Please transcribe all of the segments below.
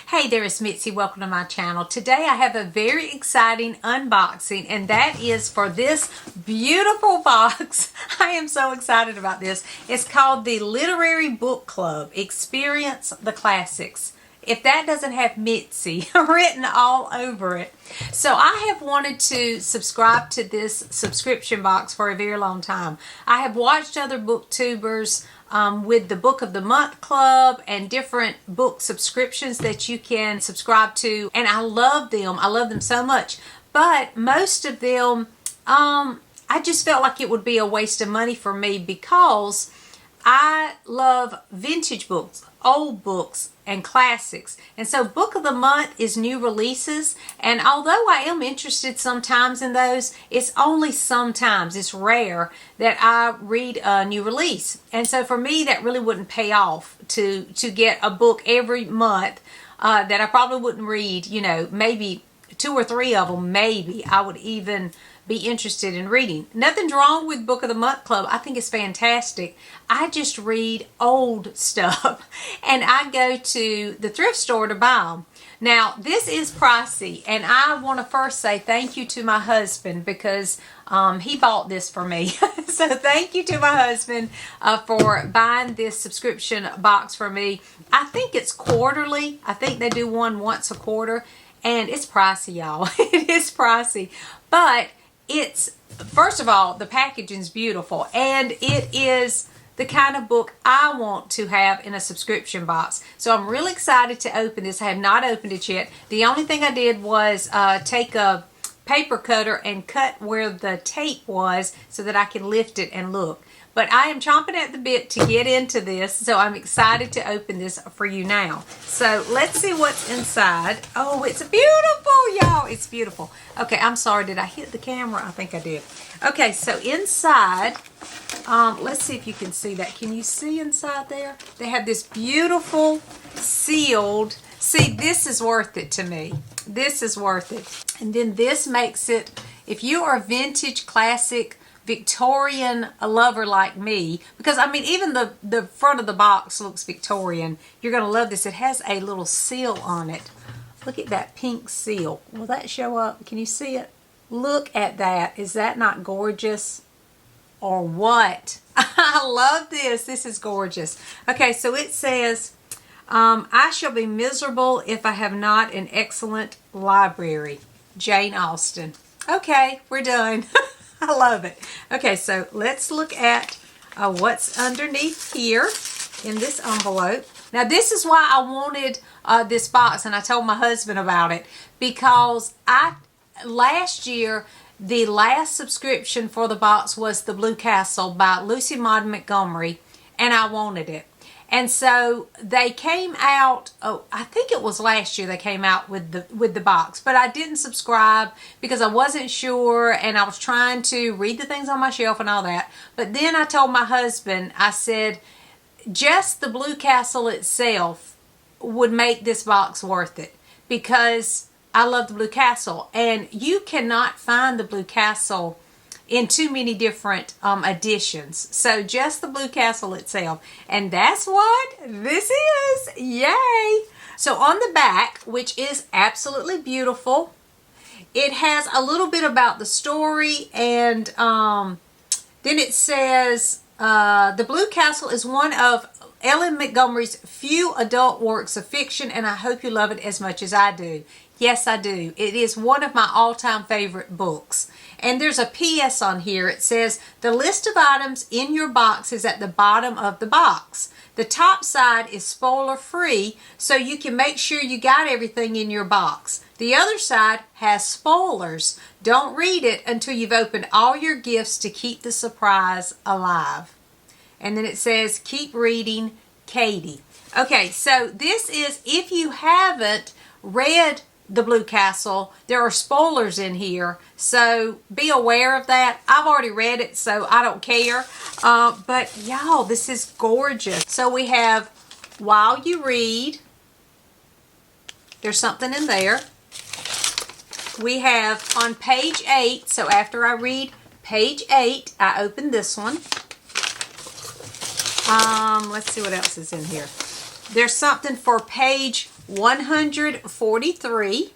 Hey there, it's Mitzi. Welcome to my channel. Today I have a very exciting unboxing, and that is for this beautiful box. I am so excited about this. It's called the Literary Book Club Experience the Classics. If that doesn't have Mitzi written all over it. So I have wanted to subscribe to this subscription box for a very long time. I have watched other booktubers with the Book of the Month Club and different book subscriptions that you can subscribe to, and I love them. I love them so much. But most of them, I just felt like it would be a waste of money for me because I love vintage books, old books, and classics. And so Book of the Month is new releases, and although I am interested sometimes in those, it's only sometimes, it's rare that I read a new release. And so for me, that really wouldn't pay off to get a book every month that I probably wouldn't read, you know, maybe 2 or 3 of them, maybe I would even be interested in reading. Nothing's wrong with Book of the Month Club. I think it's fantastic. I just read old stuff and I go to the thrift store to buy them. Now, this is pricey, and I want to first say thank you to my husband because he bought this for me. So thank you to my husband for buying this subscription box for me. I think it's quarterly. I think they do one once a quarter, and it's pricey, y'all. It is pricey, but it's, first of all, the packaging is beautiful, and it is the kind of book I want to have in a subscription box. So I'm really excited to open this. I have not opened it yet. The only thing I did was take a paper cutter and cut where the tape was so that I can lift it and look. But I am chomping at the bit to get into this, so I'm excited to open this for you now. So let's see what's inside. Oh, it's beautiful, y'all. It's beautiful. Okay, I'm sorry. Did I hit the camera? I think I did. Okay, so inside, let's see if you can see that. Can you see inside there? They have this beautiful sealed. See, this is worth it to me. This is worth it. And then this makes it, if you are a vintage classic Victorian lover like me, because I mean even the front of the box looks Victorian, you're going to love this. It has a little seal on it. Look at that pink seal. Will that show up? Can you see it? Look at that. Is that not gorgeous or what? I love this. This is gorgeous. Okay, so it says, I shall be miserable if I have not an excellent library. Jane Austen. Okay, we're done. I love it. Okay, so let's look at what's underneath here in this envelope. Now, this is why I wanted this box, and I told my husband about it, because last year, the last subscription for the box was The Blue Castle by Lucy Maud Montgomery, and I wanted it. And so they came out, I think it was last year they came out with the box, but I didn't subscribe because I wasn't sure, and I was trying to read the things on my shelf and all that. But then I told my husband, I said, just the Blue Castle itself would make this box worth it because I love the Blue Castle, and you cannot find the Blue Castle in too many different editions. So just the Blue Castle itself. And that's what this is. Yay! So on the back, which is absolutely beautiful, it has a little bit about the story, and then it says, The Blue Castle is one of Ellen Montgomery's few adult works of fiction, and I hope you love it as much as I do. Yes, I do. It is one of my all-time favorite books. And there's a P.S. on here. It says, the list of items in your box is at the bottom of the box. The top side is spoiler-free, so you can make sure you got everything in your box. The other side has spoilers. Don't read it until you've opened all your gifts to keep the surprise alive. And then it says, keep reading, Katie. Okay, so this is, if you haven't read The Blue Castle, there are spoilers in here, so be aware of that. I've already read it, so I don't care. But y'all, this is gorgeous. So we have, while you read, there's something in there. We have on page 8, so after I read page 8, I open this one. Let's see what else is in here. There's something for page 143.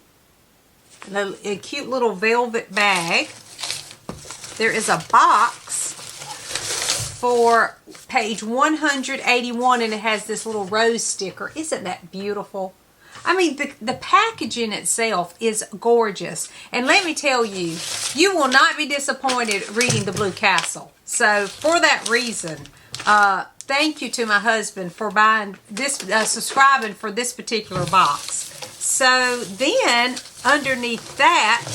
A cute little velvet bag. There is a box for page 181, and it has this little rose sticker. Isn't that beautiful? I mean, the packaging itself is gorgeous. And let me tell you, you will not be disappointed reading the Blue Castle. So for that reason, thank you to my husband for buying this, subscribing for this particular box. So then underneath that,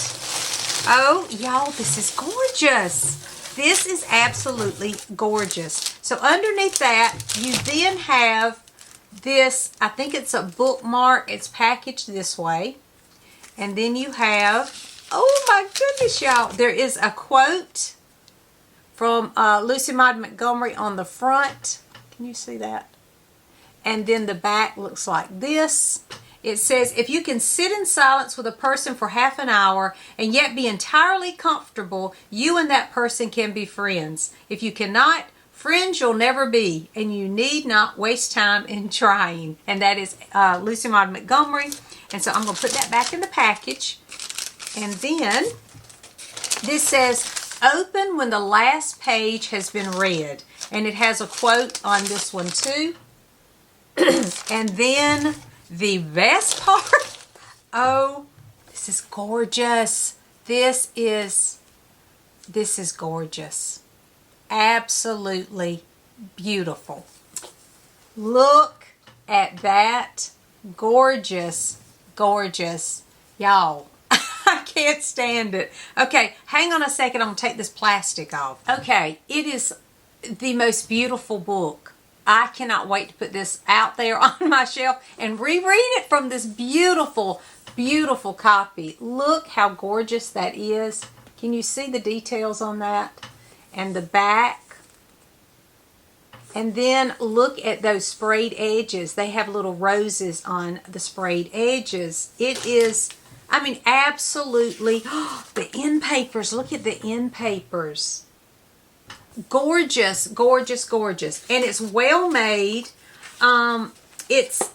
oh y'all, this is gorgeous. This is absolutely gorgeous. So underneath that, you then have this, I think it's a bookmark. It's packaged this way. And then you have, oh my goodness, y'all, there is a quote from Lucy Maud Montgomery on the front. Can you see that? And then the back looks like this. It says, if you can sit in silence with a person for half an hour and yet be entirely comfortable, you and that person can be friends. If you cannot, friends you'll never be, and you need not waste time in trying. And that is Lucy Maud Montgomery. And so I'm going to put that back in the package. And then this says, open when the last page has been read. And it has a quote on this one too. And then the best part, oh, this is gorgeous. This is gorgeous. Absolutely beautiful. Look at that. Gorgeous, gorgeous. Y'all, I can't stand it. Okay, hang on a second. I'm going to take this plastic off. Okay, it is the most beautiful book. I cannot wait to put this out there on my shelf and reread it from this beautiful, beautiful copy. Look how gorgeous that is. Can you see the details on that? And the back. And then look at those sprayed edges. They have little roses on the sprayed edges. It is, I mean, absolutely. The end papers. Look at the end papers. Gorgeous, gorgeous, gorgeous. And it's well made. It's,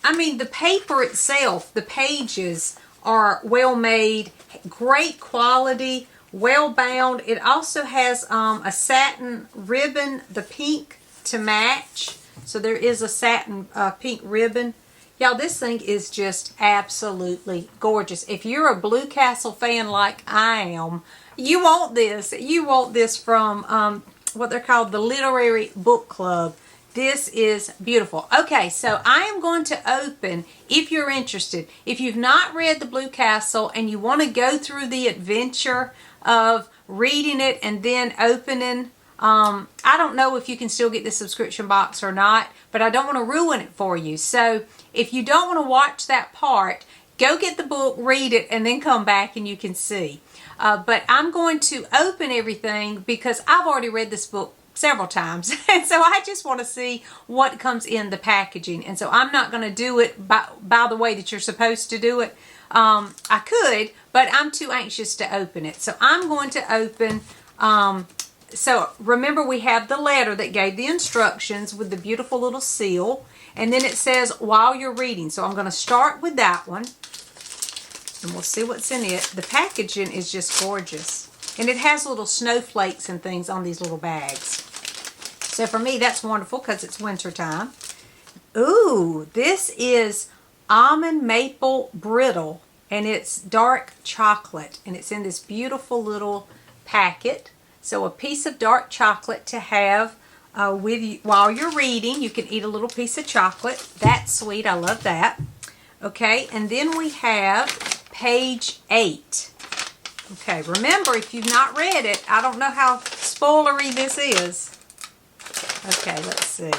I mean, the paper itself, the pages are well made, great quality, well bound. It also has a satin ribbon, the pink, to match. So there is a satin pink ribbon. Y'all, this thing is just absolutely gorgeous. If you're a Blue Castle fan like I am, you want this. You want this from what they're called the Literary Book Club. This is beautiful. Okay, so I am going to open, if you're interested, if you've not read the Blue Castle and you want to go through the adventure of reading it and then opening, I don't know if you can still get the subscription box or not, but I don't want to ruin it for you. So if you don't want to watch that part, go get the book, read it, and then come back and you can see. But I'm going to open everything because I've already read this book several times. And so I just want to see what comes in the packaging. And so I'm not going to do it by the way that you're supposed to do it. I could, but I'm too anxious to open it. So I'm going to open, so remember we have the letter that gave the instructions with the beautiful little seal. And then it says, while you're reading. So I'm going to start with that one. And we'll see what's in it. The packaging is just gorgeous. And it has little snowflakes and things on these little bags. So for me, that's wonderful because it's winter time. Ooh, this is almond maple brittle. And it's dark chocolate. And it's in this beautiful little packet. So a piece of dark chocolate to have with you while you're reading. You can eat a little piece of chocolate. That's sweet. I love that. Okay, and then we have page 8. Okay, remember, if you've not read it, I don't know how spoilery this is. Okay, let's see.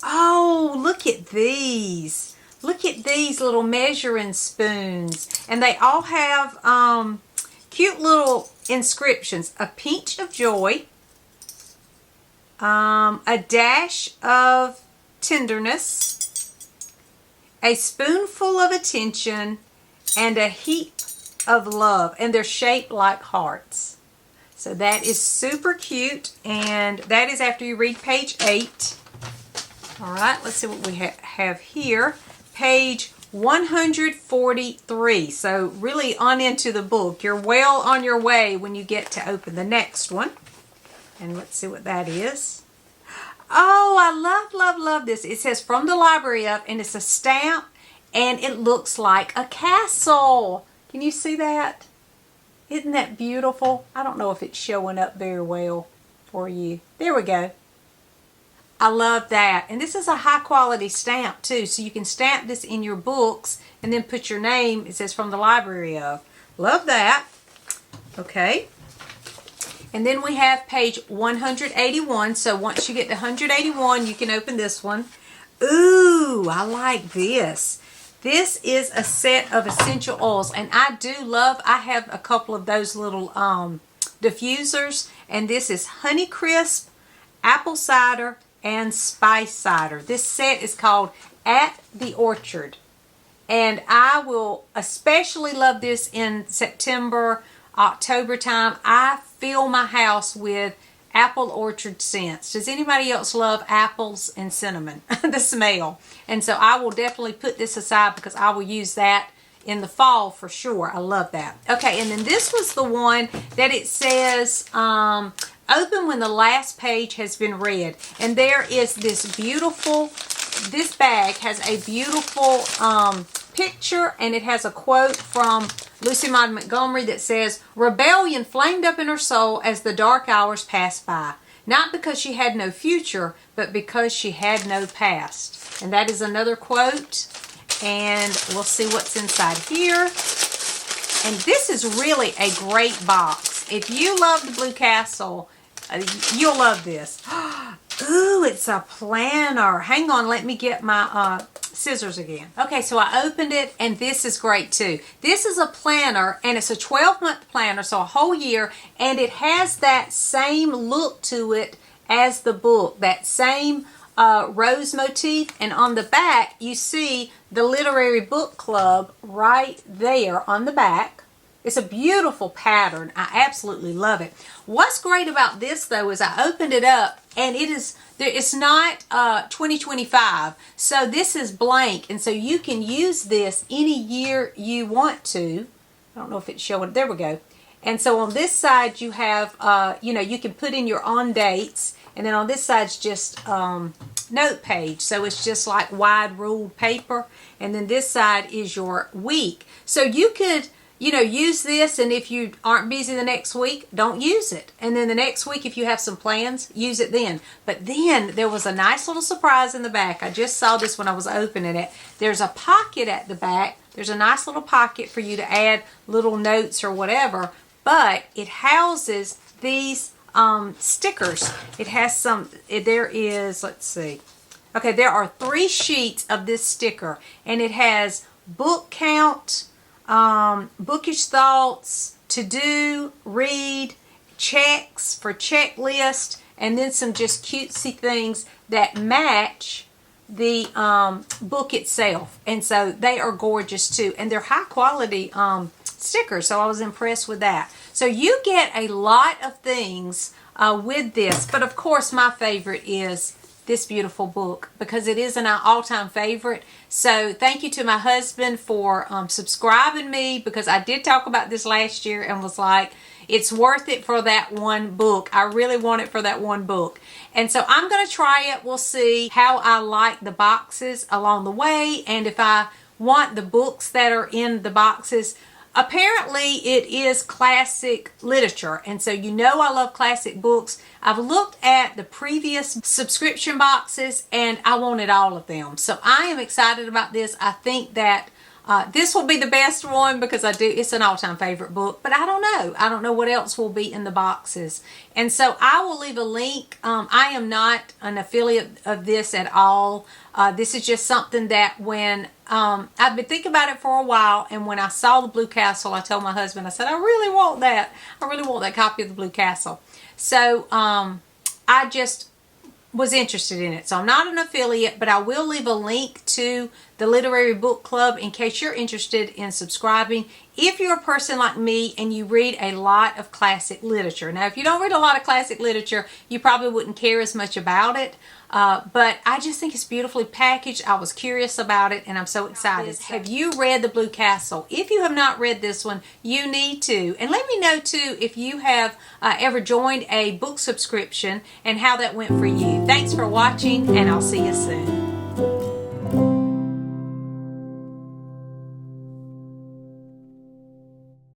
Oh, look at these. Look at these little measuring spoons. And they all have cute little inscriptions. A pinch of joy. A dash of tenderness. A spoonful of attention, and a heap of love. And they're shaped like hearts. So that is super cute. And that is after you read page 8. All right, let's see what we have here. Page 143. So really on into the book. You're well on your way when you get to open the next one. And let's see what that is. Oh, I love this. It says from the library up, and it's a stamp, and it looks like a castle. Can you see that? Isn't that beautiful? I don't know if it's showing up very well for you. There we go. I love that. And this is a high quality stamp too. So you can stamp this in your books and then put your name. It says from the library of. Love that. Okay. And then we have page 181. So once you get to 181, you can open this one. Ooh, I like this. This is a set of essential oils. And I have a couple of those little diffusers. And this is Honeycrisp, Apple Cider, and Spice Cider. This set is called At the Orchard. And I will especially love this in September, October time. I fill my house with apple orchard scents. Does anybody else love apples and cinnamon? The smell. And so I will definitely put this aside because I will use that in the fall for sure. I love that. Okay, and then this was the one that it says open when the last page has been read. And there is this bag has a beautiful picture, and it has a quote from Lucy Maud Montgomery that says, "Rebellion flamed up in her soul as the dark hours passed by, not because she had no future, but because she had no past." And that is another quote, and we'll see what's inside here. And this is really a great box. If you love the Blue Castle, you'll love this. Ooh, it's a planner. Hang on, let me get my scissors again. Okay, so I opened it, and this is great too. This is a planner, and it's a 12-month planner, so a whole year, and it has that same look to it as the book, that same rose motif, and on the back you see the Literary Book Club right there on the back. It's a beautiful pattern. I absolutely love it. What's great about this though is I opened it up, and it's not 2025, so this is blank, and so you can use this any year you want to. I don't know if it's showing. There we go. And so on this side you have you can put in your on dates, and then on this side's just note page, so it's just like wide ruled paper, and then this side is your week. So you could use this, and if you aren't busy the next week, don't use it. And then the next week, if you have some plans, use it then. But then there was a nice little surprise in the back. I just saw this when I was opening it. There's a pocket at the back. There's a nice little pocket for you to add little notes or whatever. But it houses these stickers. It has let's see. Okay, there are 3 sheets of this sticker, and it has book count, bookish thoughts, to do, read, checks for checklist, and then some just cutesy things that match the book itself. And so they are gorgeous too, and they're high quality stickers, so I was impressed with that. So you get a lot of things with this, but of course my favorite is this beautiful book, because it is an all-time favorite. So thank you to my husband for subscribing me, because I did talk about this last year and was like, it's worth it for that one book. I really want it for that one book. And so I'm going to try it. We'll see how I like the boxes along the way, and if I want the books that are in the boxes. Apparently it is classic literature, and so I love classic books. I've looked at the previous subscription boxes, and I wanted all of them. So I am excited about this. I think that this will be the best one, because it's an all-time favorite book, but I don't know. I don't know what else will be in the boxes. And so I will leave a link. I am not an affiliate of this at all. This is just something that when I've been thinking about it for a while, and when I saw the Blue Castle, I told my husband, I said, I really want that. I really want that copy of the Blue Castle. So I just was interested in it. So I'm not an affiliate, but I will leave a link to the Literary Book Club in case you're interested in subscribing. If you're a person like me and you read a lot of classic literature. Now, if you don't read a lot of classic literature, you probably wouldn't care as much about it. But I just think it's beautifully packaged. I was curious about it, and I'm so excited. Have you read The Blue Castle? If you have not read this one, you need to. And let me know, too, if you have ever joined a book subscription and how that went for you. Thanks for watching, and I'll see you soon.